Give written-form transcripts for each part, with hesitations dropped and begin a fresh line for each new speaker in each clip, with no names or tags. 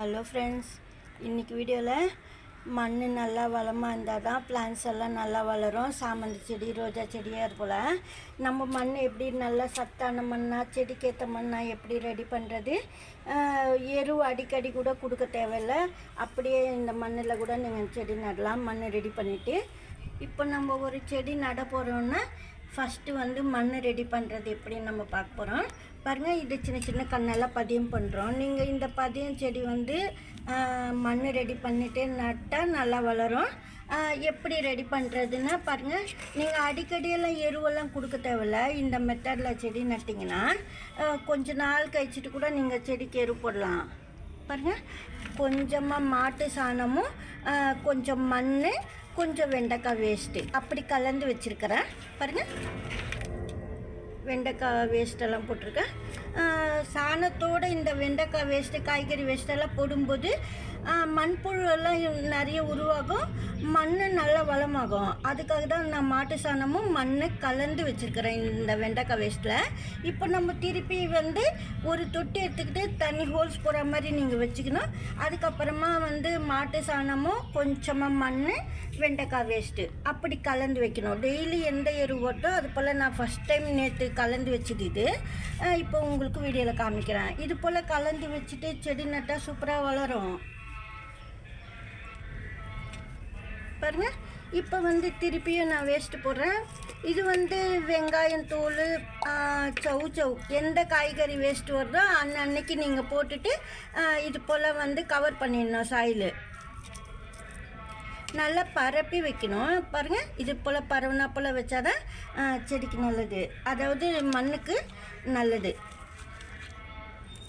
Hello friends, இன்றைக்கி வீடியோவில் மண் நல்லா வளமாக இருந்தால் தான் பிளான்ஸ் எல்லாம் நல்லா வளரும். சாமந்தி செடி, ரோஜா செடியாக போல் நம்ம மண் எப்படி நல்லா சத்தான மண்ணாக, செடிக்கேற்ற மண்ணாக எப்படி ரெடி பண்ணுறது. எரு அடிக்கடி கூட கொடுக்க தேவையில்லை, அப்படியே இந்த மண்ணில் கூட நீங்கள் செடி நடலாம். மண் ரெடி பண்ணிவிட்டு இப்போ நம்ம ஒரு செடி நட போகிறோன்னா ஃபஸ்ட்டு மண் ரெடி பண்ணுறது எப்படின்னு நம்ம பார்க்க போகிறோம். பாருங்கள், இது சின்ன சின்ன கண்ணெல்லாம் பதியம் பண்ணுறோம். நீங்கள் இந்த பதியம் செடி மண் ரெடி பண்ணிவிட்டு நட்டால் நல்லா வளரும். எப்படி ரெடி பண்ணுறதுன்னா பாருங்கள், நீங்கள் அடிக்கடியெல்லாம் எருவெல்லாம் கொடுக்க தேவையில்ல. இந்த மெத்தடில் செடி நட்டிங்கன்னா கொஞ்ச நாள் கழிச்சிட்டு கூட நீங்கள் செடிக்கு எரு போடலாம். பாருங்கள், கொஞ்சமாக மாட்டு சாணமும் கொஞ்சம் மண், கொஞ்சம் வெண்டைக்காய் வேஸ்ட்டு அப்படி கலந்து வச்சுருக்கிறேன். பாருங்கள், வெண்டைக்காய் வேஸ்ட்டெல்லாம் போட்டிருக்கேன். சாணத்தோடு இந்த வெண்டைக்காய் வேஸ்ட்டு, காய்கறி வேஸ்ட்டெல்லாம் போடும்போது மண்புழுவெல்லாம் நிறைய உருவாகும், மண் நல்லா வளமாகும். அதுக்காக தான் நான் மாட்டு சாணமும் மண் கலந்து வச்சுருக்கிறேன் இந்த வெண்டைக்காய் வேஸ்ட்டில். இப்போ நம்ம திருப்பி ஒரு தொட்டி எடுத்துக்கிட்டு தண்ணி ஹோல்ஸ் போகிற மாதிரி நீங்கள் வச்சுக்கணும். அதுக்கப்புறமா மாட்டு சாணமும் கொஞ்சமாக மண், வெண்டைக்காய் வேஸ்ட்டு அப்படி கலந்து வைக்கணும். டெய்லி எந்த எரு ஓட்டோ அது போல் நான் ஃபஸ்ட் டைம் நேற்று கலந்து வச்சுது இது. இப்போ உங்களுக்கு வீடியோவில் காமிக்கிறேன். இது போல் கலந்து வச்சுட்டு செடி நட்டால் சூப்பராக வளரும். பாருங்கள், இப்போ திருப்பியும் நான் வேஸ்ட்டு போடுறேன். இது வெங்காயம் தோல், சவு எந்த காய்கறி வேஸ்ட்டு வருதோ அன்னைக்கு நீங்கள் போட்டுட்டு இது போல் கவர் பண்ணிடணும். சாயில் நல்லா பரப்பி வைக்கணும். பாருங்கள், இது போல் பரவனா போல் வச்சாதான் செடிக்கு நல்லது, அதாவது மண்ணுக்கு நல்லது.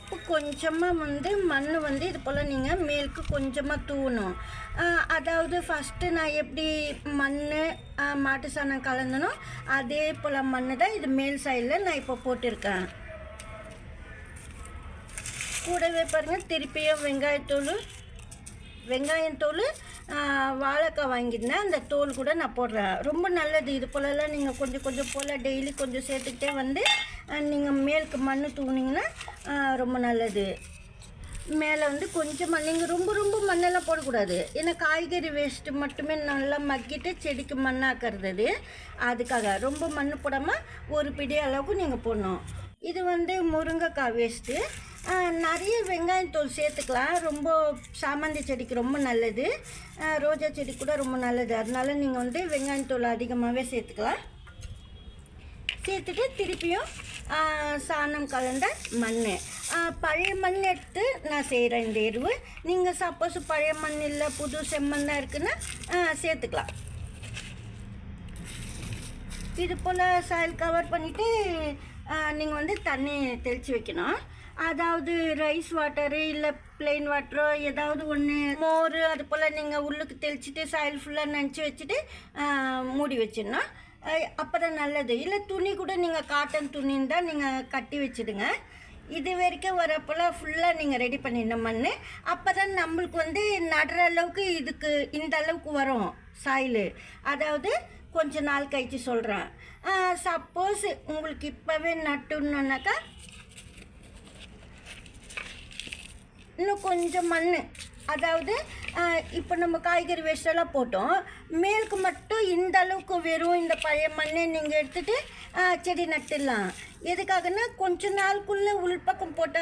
இப்போ கொஞ்சமாக மண் இது போல் நீங்கள் மேலுக்கு கொஞ்சமாக தூவணும். அதாவது ஃபஸ்ட்டு நான் எப்படி மண், மாட்டு சாணம் கலந்தனோ அதே போல் மண் தான் இது மேல் சைடில் நான் இப்போ போட்டிருக்கேன். கூடவே பாருங்கள், திருப்பியும் வெங்காயத்தோல், வாழைக்காய் வாங்கியிருந்தேன், அந்த தோல் கூட நான் போடுறேன். ரொம்ப நல்லது. இது போலலாம் நீங்கள் கொஞ்சம் கொஞ்சம் போல் டெய்லி கொஞ்சம் சேர்த்துக்கிட்டே நீங்கள் மேலுக்கு மண் தூவுனீங்கன்னா ரொம்ப நல்லது. மேலே கொஞ்சமாக நீங்கள் ரொம்ப மண்ணெல்லாம் போடக்கூடாது. ஏன்னா காய்கறி வேஸ்ட்டு மட்டுமே நல்லா மக்கிட்டு செடிக்கு மண்ணாக்கிறது. அதுக்காக ரொம்ப மண் போடாமல் ஒரு பிடி அளவுக்கு நீங்கள் போடணும். இது முருங்கைக்காய் வேஸ்ட்டு. நிறைய வெங்காயத்தோல் சேர்த்துக்கலாம். ரொம்ப சாமந்தி செடிக்கு ரொம்ப நல்லது, ரோஜா செடி கூட ரொம்ப நல்லது. அதனால நீங்கள் வெங்காயத்தோல் அதிகமாகவே சேர்த்துக்கலாம். சேர்த்துட்டு திருப்பியும் சாணம் கலந்த மண், பழைய மண் எடுத்து நான் செய்கிறேன் இந்த எருவு. நீங்கள் சப்போஸ் பழைய மண் இல்லை, புது செம்மண் தான் இருக்குன்னா சேர்த்துக்கலாம். இது போல் சாயில் கவர் பண்ணிவிட்டு நீங்கள் தண்ணி தெளித்து வைக்கணும். அதாவது ரைஸ் வாட்டரு இல்லை பிளெயின் வாட்டரோ ஏதாவது ஒன்று, மோர் அது போல் நீங்கள் உள்ளுக்கு தெளிச்சிட்டு சாயில் ஃபுல்லாக நினச்சி வச்சுட்டு மூடி வச்சிடணும். அப்போ தான் நல்லது. இல்லை துணி கூட நீங்கள் காட்டன் துணின்னு தான் நீங்கள் கட்டி வச்சுடுங்க. இது வரைக்கும் வரப்போல் ஃபுல்லாக நீங்கள் ரெடி பண்ணிடணும் மண். அப்போ தான் நம்மளுக்கு நடுற அளவுக்கு இதுக்கு இந்த அளவுக்கு வரும் சாயில். அதாவது கொஞ்ச நாள் கழிச்சு சொல்கிறேன். சப்போஸ் உங்களுக்கு இப்போவே நட்டுணுன்னாக்கா இன்னும் கொஞ்சம் மண், அதாவது இப்போ நம்ம காய்கறி வேஸ்டெல்லாம் போட்டோம், மேலுக்கு மட்டும் இந்த அளவுக்கு வெறும் இந்த பழைய மண்ணை நீங்கள் எடுத்துகிட்டு செடி நட்டுடலாம். எதுக்காகனா கொஞ்ச நாளுக்குள்ளே உள்பக்கம் போட்ட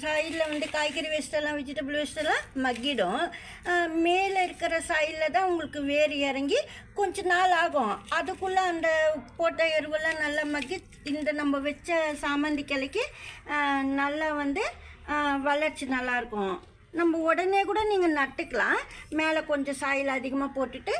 சாயிலில் காய்கறி வேஸ்ட்டெல்லாம், வெஜிடபிள் வேஸ்ட்டெல்லாம் மக்கிடும். மேலே இருக்கிற சாயிலில் தான் உங்களுக்கு வேர் இறங்கி கொஞ்ச நாள் ஆகும். அதுக்குள்ளே அந்த போட்ட எருவெல்லாம் நல்லா மக்கி இந்த நம்ம வச்ச சாமந்தி கிளைக்கு நல்லா வளர்ச்சி நல்லாயிருக்கும். நம்ம உடனே கூட நீங்கள் நட்டுக்கலாம். மேலே கொஞ்சம் சாயில் அதிகமாக போட்டுட்டு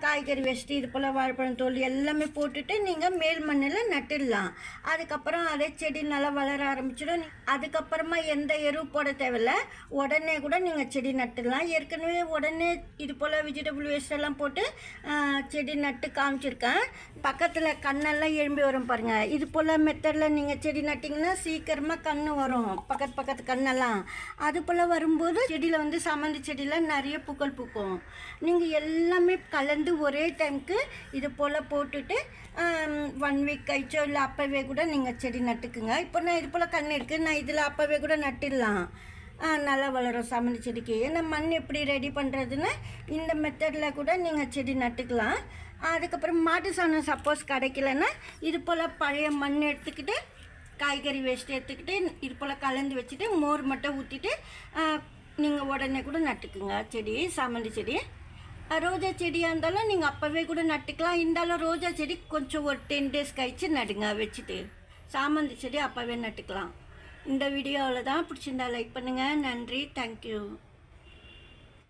காய்கறி வேஸ்ட்டு இது போல் வாழைப்பழம் தோல் எல்லாமே போட்டுட்டு நீங்கள் மேல் மண்ணில் நட்டுடலாம். அதுக்கப்புறம் அதே செடி நல்லா வளர ஆரம்பிச்சிடும். அதுக்கப்புறமா எந்த எரு போட தேவையில்லை, உடனே கூட நீங்கள் செடி நட்டுடலாம். ஏற்கனவே உடனே இது போல் வெஜிடபிள் வேஸ்டெல்லாம் போட்டு செடி நட்டு காமிச்சிருக்கேன். பக்கத்தில் கண்ணெல்லாம் எழும்பி வரும் பாருங்கள். இது போல் மெத்தடில் நீங்கள் செடி நட்டிங்கன்னா சீக்கிரமாக கண் வரும், பக்கத்து கண்ணெல்லாம். அது போல் வரும் போது செடியில் சாமந்தி செடியில் நிறைய பூக்கள் பூக்கும். நீங்கள் எல்லாமே கலந்து ஒரே டைமுக்கு இது போல் போட்டுட்டு 1 வீக் கழிச்சோ இல்லை அப்போவே கூட நீங்கள் செடி நட்டுக்குங்க. இப்போ நான் இது போல் கண் இருக்குது, நான் இதில் அப்போவே கூட நட்டுடலாம். நல்லா வளரும் சாமந்தி செடிக்கு. ஏன்னா மண் எப்படி ரெடி பண்ணுறதுன்னு இந்த மெத்தடில் கூட நீங்கள் செடி நட்டுக்கலாம். அதுக்கப்புறம் மாட்டு சாணம் சப்போஸ் கிடைக்கலன்னா இது போல் பழைய மண் எடுத்துக்கிட்டு காய்கறி வேஸ்ட்டு எடுத்துக்கிட்டு இது போல் கலந்து வச்சுட்டு மோர் மட்டும் ஊற்றிட்டு நீங்கள் உடனே கூட நட்டுக்குங்க செடி, சாமந்தி செடி. ரோஜா செடியாக இருந்தாலும் நீங்கள் அப்போவே கூட நட்டுக்கலாம். இருந்தாலும் ரோஜா செடி கொஞ்சம் ஒரு 10 days கழிச்சு நடுங்க வச்சுட்டு. சாமந்தி செடி அப்போவே நட்டுக்கலாம். இந்த வீடியோ அவ்வளோதான். பிடிச்சிருந்தா லைக் பண்ணுங்கள். நன்றி. தேங்க்யூ.